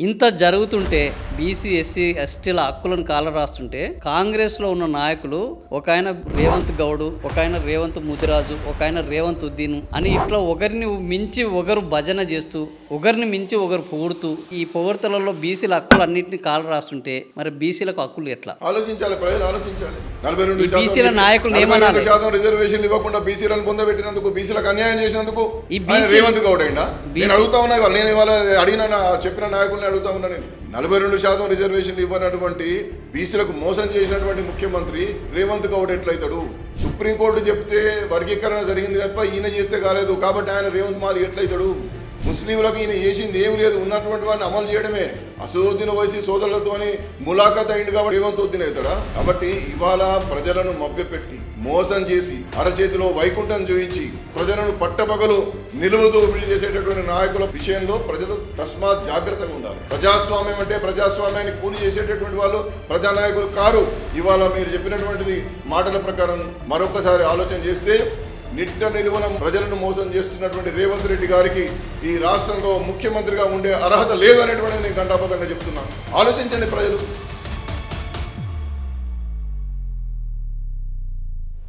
ఇంత జరుగుతుంటే BC SC ఎస్టీల హక్కులను కాలరాస్తుంటే కాంగ్రెస్లో ఉన్న నాయకులు ఒక ఆయన రేవంత్ గౌడ్, ఒక ఆయన రేవంత్ ముదిరాజు, ఒక ఆయన రేవంత్ ఉద్దీన్ అని ఇట్లా ఒకరిని మించి ఒకరు భజన చేస్తూ ఒకరిని మించి ఒకరు పొగుడుతూ ఈ పొగడ్తలలో బీసీల హక్కులు అన్నింటినీ కాలరాస్తుంటే మరి బీసీలకు హక్కులు ఎట్లా? ఆలోచించాలి, ప్రజలు ఆలోచించాలి. బీసీల నాయకులు ఏమన్నారు? 42% రిజర్వేషన్ ఇవ్వకుండా బీసీలను పొందబెట్టినందుకు, బీసీలకు అన్యాయం చేసినందుకు రేవంత్ గౌడ్ అయినా నేను అడుగుతా ఉన్నా. నేను ఇవాళ అడిగిన చెప్పిన నాయకుల్ని అడుగుతా ఉన్నా. నేను 42% రిజర్వేషన్లు ఇవ్వనటువంటి బీసీలకు మోసం చేసినటువంటి ముఖ్యమంత్రి రేవంత్ గౌడ్ ఎట్లయితాడు? సుప్రీంకోర్టు చెప్తే వర్గీకరణ జరిగింది తప్ప ఈయన చేస్తే కాలేదు కాబట్టి ఆయన రేవంత్ మాది ఎట్లయితాడు? ముస్లింలకు ఈయన చేసింది ఏమి లేదు, ఉన్నటువంటి వాడిని అమలు చేయడమే. అసదుద్దీన్ ఓవైసీ సోదరులతో ములాఖాత్ అయింది కాబట్టి రేవంత్ ఉద్దీన్ అవుతాడా? కాబట్టి ఇవాళ ప్రజలను మభ్యపెట్టి మోసం చేసి అరచేతిలో వైకుంఠం చూపించి ప్రజలను పట్టపగలు నిలువుదోపిడీ చేసేటటువంటి నాయకుల విషయంలో ప్రజలు తస్మాత్ జాగ్రత్తగా ఉండాలి. ప్రజాస్వామ్యం అంటే ప్రజాస్వామ్యాన్ని పూర్తి చేసేటటువంటి వాళ్ళు ప్రజానాయకులు కారు. ఇవాళ మీరు చెప్పినటువంటిది మాటల ప్రకారం మరొకసారి ఆలోచన చేస్తే నిట్ట నిలువన ప్రజలను మోసం చేస్తున్నటువంటి రేవంత్ రెడ్డి గారికి ఈ రాష్ట్రంలో ముఖ్యమంత్రిగా ఉండే అర్హత లేదు అనేటువంటిది నేను ఘంటాపథంగా చెప్తున్నాను. ఆలోచించండి ప్రజలు.